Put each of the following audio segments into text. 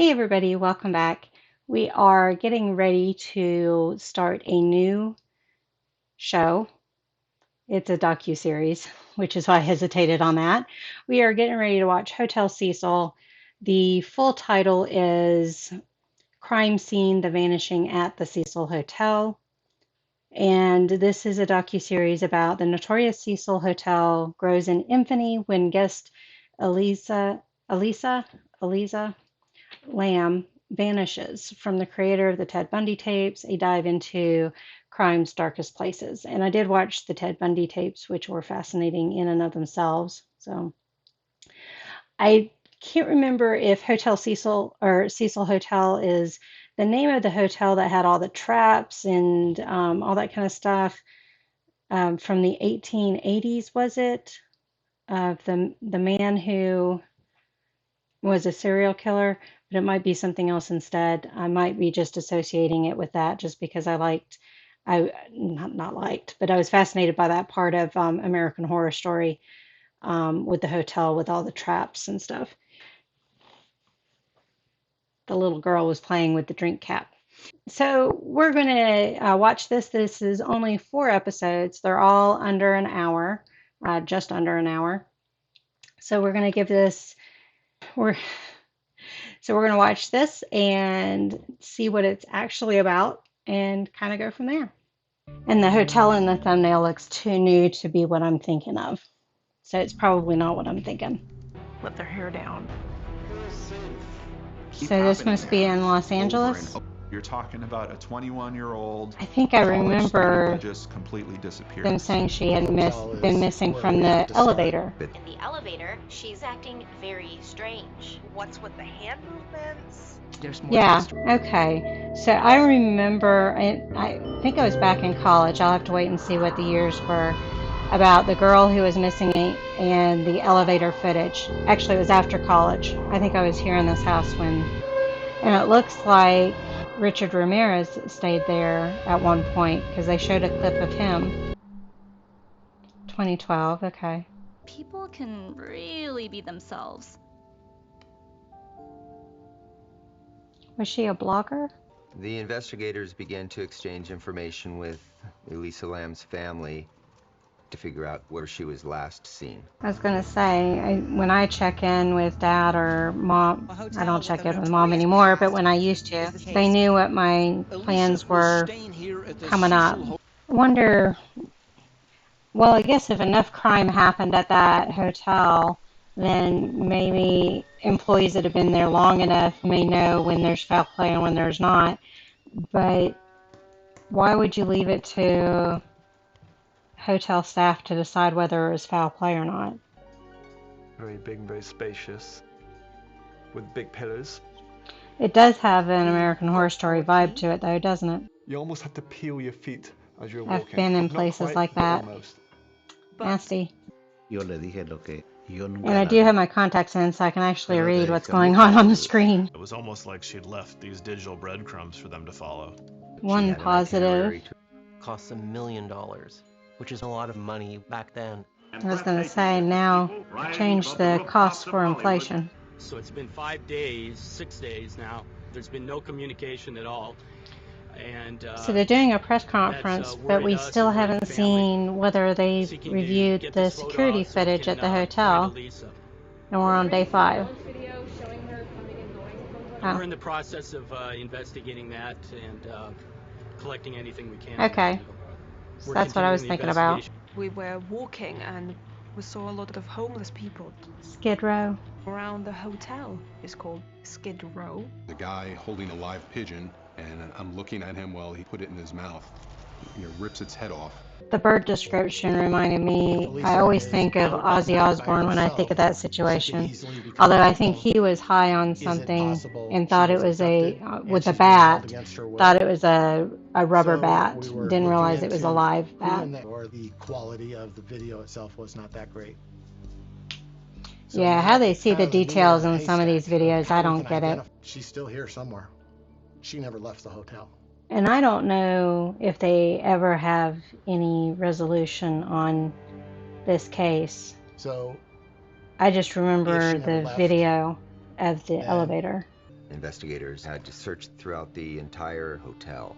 Hey everybody, welcome back. We are getting ready to start a new show. It's a docuseries, which is why I hesitated on that. We are getting ready to watch Hotel Cecil. The full title is Crime Scene: The Vanishing at the Cecil Hotel. And this is a docuseries about the notorious Cecil Hotel grows in infamy when guest Eliza Lamb vanishes, from the creator of the Ted Bundy tapes, a dive into crime's darkest places. And I did watch the Ted Bundy tapes, which were fascinating in and of themselves. So I can't remember if Hotel Cecil or Cecil Hotel is the name of the hotel that had all the traps and all that kind of stuff from the 1880s, was it? Of the man who was a serial killer, but it might be something else instead. I might be just associating it with that just because I not liked, but I was fascinated by that part of American Horror Story with the hotel with all the traps and stuff. The little girl was playing with the drink cap. So we're going to watch this. This is only 4 episodes. They're all under an hour, just under an hour. So we're going to give this, we're So we're going to watch this and see what it's actually about and kind of go from there. And the hotel in the thumbnail looks too new to be what I'm thinking of. So it's probably not what I'm thinking. Let their hair down. So this must be in Los Angeles. You're talking about a 21-year-old. I think I remember just completely disappeared. them saying she had been missing from the elevator. In the elevator, she's acting very strange. What's with the hand movements? There's more. Yeah, okay. So I remember, I think I was back in college. I'll have to wait and see what the years were, about the girl who was missing and the elevator footage. Actually, it was after college. I think I was here in this house when, and it looks like Richard Ramirez stayed there at one point because they showed a clip of him. 2012, okay. People can really be themselves. Was she a blogger? The investigators began to exchange information with Elisa Lamb's family to figure out where she was last seen. I was going to say, when I check in with Dad or Mom, I don't check in with Mom anymore, but when I used to, they knew what my plans were coming up. I wonder, well, I guess if enough crime happened at that hotel, then maybe employees that have been there long enough may know when there's foul play and when there's not. But why would you leave it to hotel staff to decide whether it was foul play or not? Very big and very spacious, with big pillars. It does have an American Horror Story vibe to it, though, doesn't it? You almost have to peel your feet as you're walking. I've been in Not places quite, like but that. almost. Nasty. Yo le dije lo que yo nunca. And I do have my contacts in, so I can actually read what's going on the screen. It was almost like she'd left these digital breadcrumbs for them to follow. One positive. Costs $1 million, which is a lot of money back then. I was going to say, now change the cost for inflation. So it's been 5 days, 6 days now. There's been no communication at all. And so they're doing a press conference, but we still haven't seen whether they reviewed the security footage at the hotel. And we're on day 5. We're in the process of investigating that and collecting anything we can. Okay. So that's what I was thinking about. We were walking and we saw a lot of homeless people. Skid Row. Around the hotel is called Skid Row. The guy holding a live pigeon, and I'm looking at him while he put it in his mouth. Rips its head off. The bird description reminded me, I always think of Ozzy Osbourne when I think of that situation. Although I think he was high on something and thought it was with a bat, thought it was a rubber bat. Didn't realize it was a live bat. Or the quality of the video itself was not that great. Yeah, how they see the details in some of these videos, I don't get it. She's still here somewhere. She never left the hotel. And I don't know if they ever have any resolution on this case. So I just remember the video of the elevator. Investigators had to search throughout the entire hotel.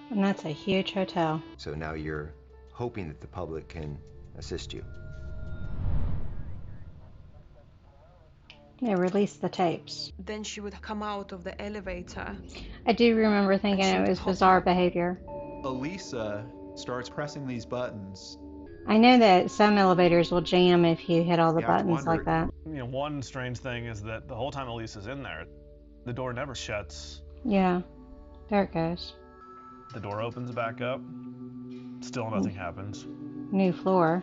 And that's a huge hotel. So now you're hoping that the public can assist you. They released the tapes. Then she would come out of the elevator. I do remember thinking she it would was hop bizarre up. behavior. Elisa starts pressing these buttons. I know that some elevators will jam if you hit all the You have to buttons like wonder, that. You know, one strange thing is that the whole time Elisa's in there, the door never shuts. Yeah, there it goes. The door opens back up. Still nothing happens. New floor.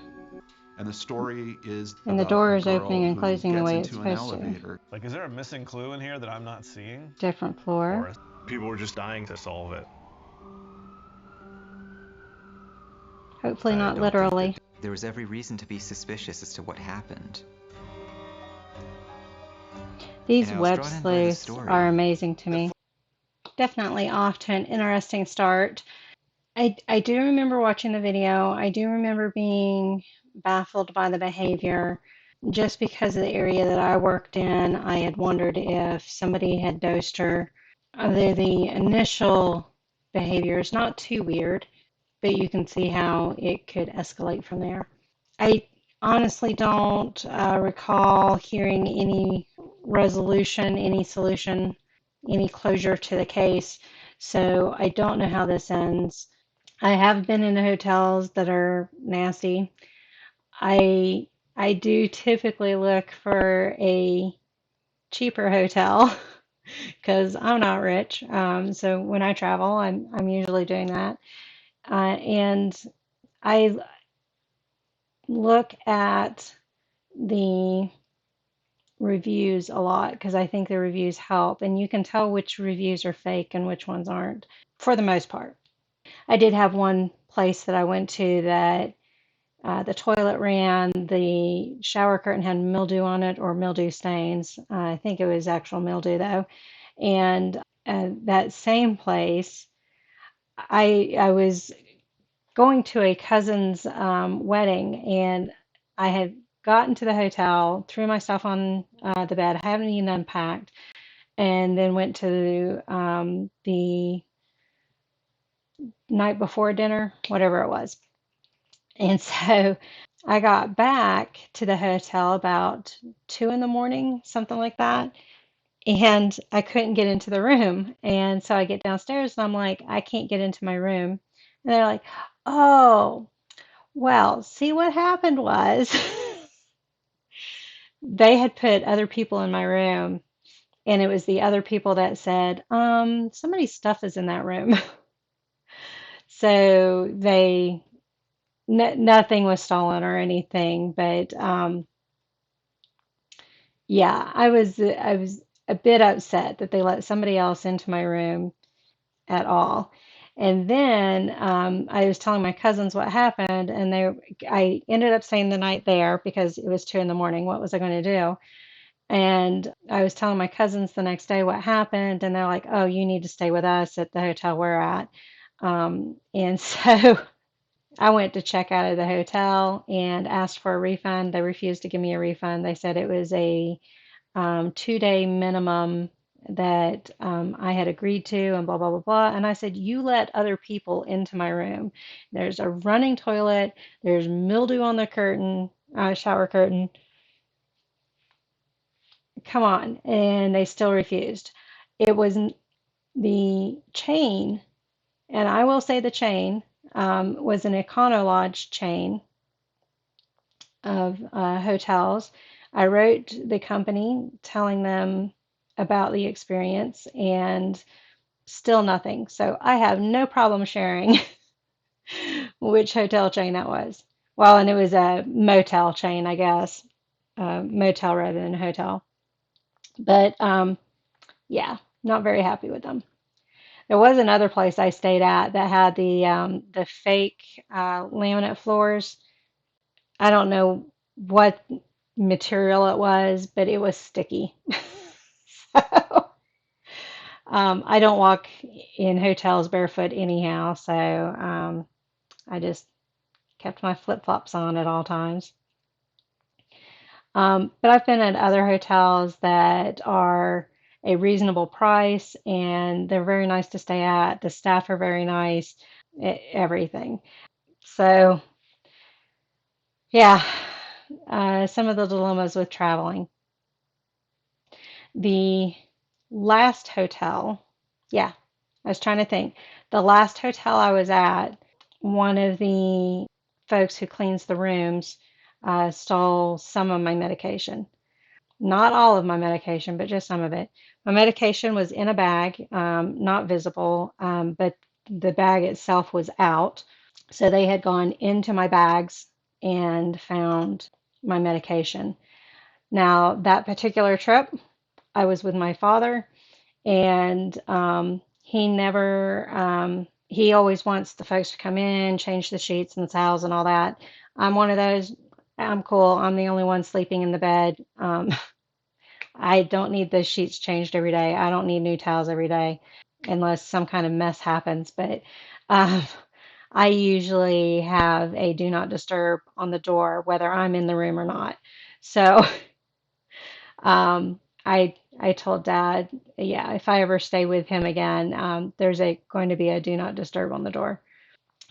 and the story is And the about door a is girl opening and who closing the gets way it's into an supposed to. elevator. Like, is there a missing clue in here that I'm not seeing? Different floor. Or people were just dying to solve it? Hopefully I not don't think literally. that there was every reason to be suspicious as to what happened. These And I was web drawn in by the sleuths story. are amazing to me. Definitely off to an interesting start. I do remember watching the video. I do remember being baffled by the behavior. Just because of the area that I worked in, I had wondered if somebody had dosed her. The initial behavior is not too weird, but you can see how it could escalate from there. I honestly don't recall hearing any resolution, any solution, any closure to the case, so I don't know how this ends. I have been in hotels that are nasty. I I do typically look for a cheaper hotel because I'm not rich. So when I travel, I'm usually doing that, and I look at the reviews a lot because I think the reviews help, and you can tell which reviews are fake and which ones aren't for the most part. I did have one place that I went to that the toilet ran, the shower curtain had mildew on it or mildew stains. I think it was actual mildew though. And that same place, I was going to a cousin's wedding, and I had gotten to the hotel, threw my stuff on the bed, haven't even unpacked, and then went to the night before dinner, whatever it was. And so I got back to the hotel about 2 in the morning, something like that. And I couldn't get into the room. And so I get downstairs and I'm like, I can't get into my room. And they're like, oh, well, see what happened was they had put other people in my room. And it was the other people that said, somebody's stuff is in that room. So nothing was stolen or anything, but yeah, I was a bit upset that they let somebody else into my room at all. And then I was telling my cousins what happened, and I ended up staying the night there because it was 2 in the morning. What was I going to do? And I was telling my cousins the next day what happened, and they're like, "Oh, you need to stay with us at the hotel we're at." And so I went to check out of the hotel and asked for a refund. They refused to give me a refund. They said it was a 2 day minimum that I had agreed to, and blah, blah, blah, blah. And I said, you let other people into my room. There's a running toilet, there's mildew on the curtain, shower curtain. Come on. And they still refused. It was the chain, and I will say the chain was an Econo Lodge chain of hotels. I wrote the company telling them about the experience and still nothing. So I have no problem sharing which hotel chain that was. Well, and it was a motel chain, I guess, motel rather than a hotel. But yeah, not very happy with them. There was another place I stayed at that had the fake laminate floors. I don't know what material it was, but it was sticky. So, I don't walk in hotels barefoot anyhow, so I just kept my flip-flops on at all times. But I've been at other hotels that are a reasonable price, and they're very nice to stay at. The staff are very nice, everything. So, yeah, some of the dilemmas with traveling. The last hotel, yeah, I was trying to think. The last hotel I was at, one of the folks who cleans the rooms stole some of my medication. Not all of my medication, but just some of it. My medication was in a bag, not visible, but the bag itself was out. So they had gone into my bags and found my medication. Now, that particular trip, I was with my father, and he never, he always wants the folks to come in, change the sheets and the towels and all that. I'm one of those. I'm cool. I'm the only one sleeping in the bed. I don't need the sheets changed every day. I don't need new towels every day unless some kind of mess happens. But um, I usually have a do not disturb on the door, whether I'm in the room or not. So I told Dad, yeah, if I ever stay with him again, there's going to be a do not disturb on the door.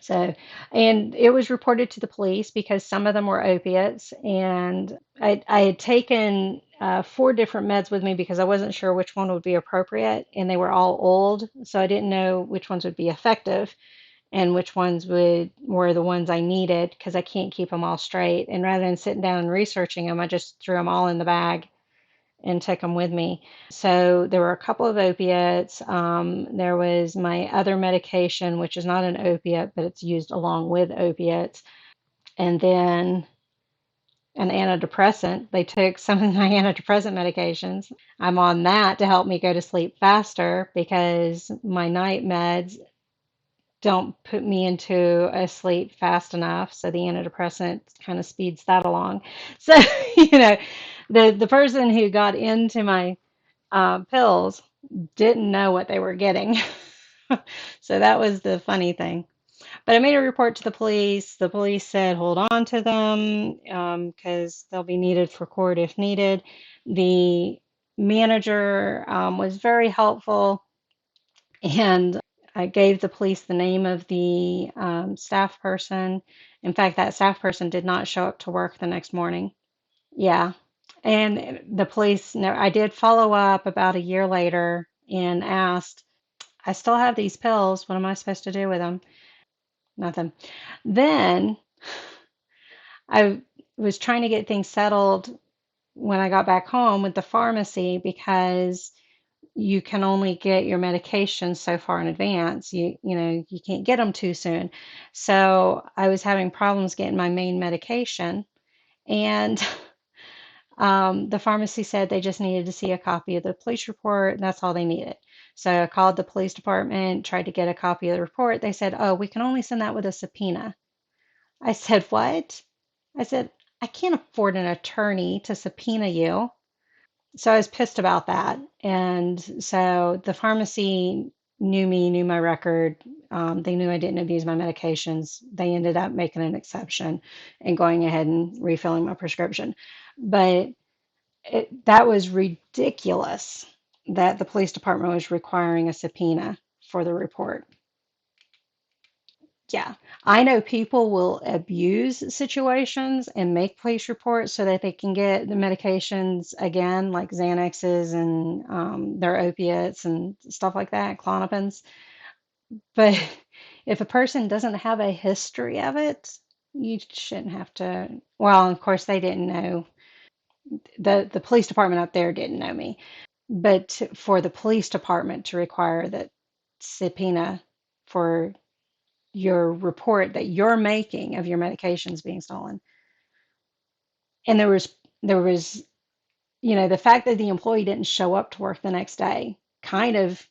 So, and it was reported to the police because some of them were opiates, and I had taken 4 different meds with me because I wasn't sure which one would be appropriate, and they were all old, so I didn't know which ones would be effective and which ones were the ones I needed because I can't keep them all straight. And rather than sitting down and researching them, I just threw them all in the bag and took them with me. So there were a couple of opiates. There was my other medication, which is not an opiate, but it's used along with opiates. And then an antidepressant. They took some of my antidepressant medications. I'm on that to help me go to sleep faster because my night meds don't put me into a sleep fast enough. So the antidepressant kind of speeds that along. So, the person who got into my pills didn't know what they were getting. So that was the funny thing. But I made a report to the police. The police said hold on to them because they'll be needed for court if needed. The manager was very helpful, and I gave the police the name of the staff person. In fact, that staff person did not show up to work the next morning. Yeah. And the police, no, I did follow up about a year later and asked, I still have these pills. What am I supposed to do with them? Nothing. Then I was trying to get things settled when I got back home with the pharmacy because you can only get your medications so far in advance. You can't get them too soon. So I was having problems getting my main medication, and the pharmacy said they just needed to see a copy of the police report, and that's all they needed. So I called the police department, tried to get a copy of the report. They said, oh, we can only send that with a subpoena. I said, what? I said, I can't afford an attorney to subpoena you. So I was pissed about that. And so the pharmacy knew me, knew my record. They knew I didn't abuse my medications. They ended up making an exception and going ahead and refilling my prescription. But that was ridiculous that the police department was requiring a subpoena for the report. Yeah, I know people will abuse situations and make police reports so that they can get the medications again, like Xanaxes and their opiates and stuff like that, Klonopins. But if a person doesn't have a history of it, you shouldn't have to. Well, of course, they didn't know. The police department up there didn't know me. But for the police department to require that subpoena for your report that you're making of your medications being stolen. And there was, the fact that the employee didn't show up to work the next day kind of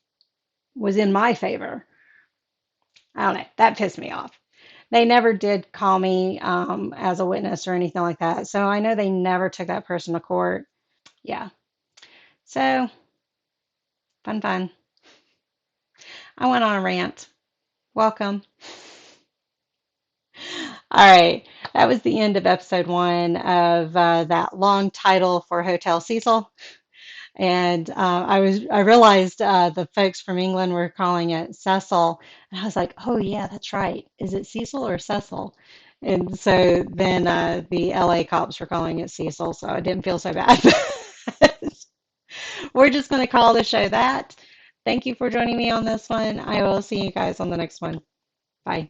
was in my favor. I don't know. That pissed me off. They never did call me as a witness or anything like that. So I know they never took that person to court. Yeah. So fun, fun. I went on a rant. Welcome. All right. That was the end of episode 1 of that long title for Hotel Cecil. And I realized the folks from England were calling it Cecil, and I was like, oh yeah, that's right. Is it Cecil or Cecil? And so then the LA cops were calling it Cecil, so I didn't feel so bad. We're just going to call the show that. Thank you for joining me on this one. I will see you guys on the next one. Bye.